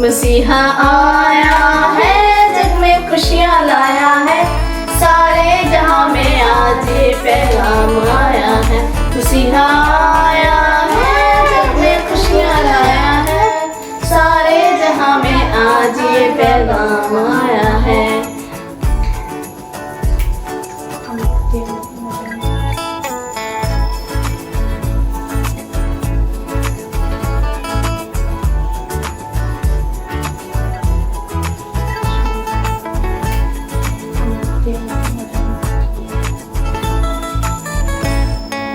मसीहा आया है, जग में खुशियाँ लाया है, सारे जहां में आज ये पैगाम आया है। मसीहा आया है, जग में खुशियाँ लाया है, सारे जहां में आज ये पैगाम आया है।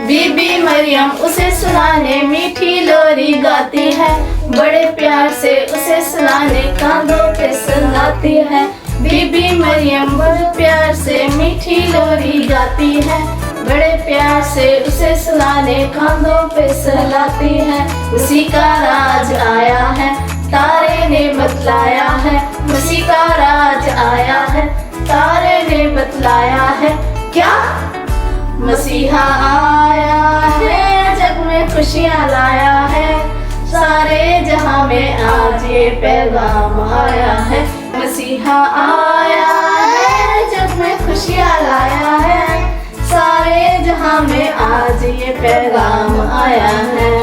बीबी मरियम उसे सुनाने मीठी लोरी गाती है, बड़े प्यार से उसे सुनाने कांधों पे सुलाती है। बीबी मरियम बड़े प्यार से मीठी लोरी गाती है, बड़े प्यार से उसे सुनाने कांधों पे सुलाती है। उसी का राज आया है, तारे ने बतलाया है, उसी का राज आया है, तारे ने बतलाया है। क्या मसीहा आया है, जग में खुशियाँ लाया है, सारे जहां में आज ये पैगाम आया है। मसीहा आया है, जग में खुशियाँ लाया है, सारे जहां में आज ये पैगाम आया है।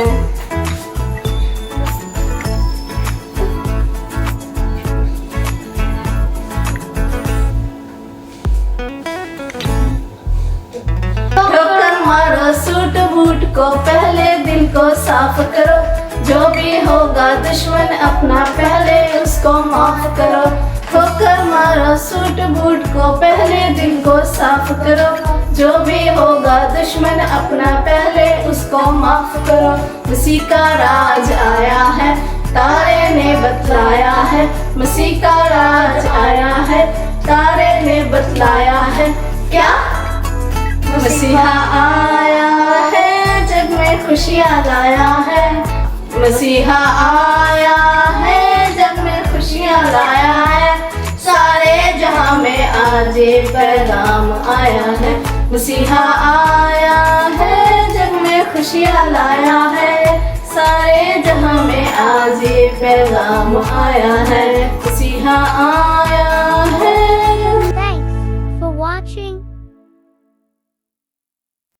सूट बूट को पहले दिल को साफ करो, जो भी होगा दुश्मन अपना पहले उसको माफ करो। ठोकर मारो सूट बूट को पहले दिल को साफ करो, जो भी होगा दुश्मन अपना पहले उसको माफ करो। मसीह का राज आया है, तारे ने बतलाया है, मसीह का राज आया है, तारे ने बतलाया है। क्या मसीहा आया है, जग में खुशियाँ लाया है, मसीहा आया है, जग में खुशियाँ लाया है, सारे जहां में आज ये पैगाम आया है। मसीहा आया है, जग में खुशियाँ लाया है, सारे जहां में आज ये पैगाम आया है। मसीहा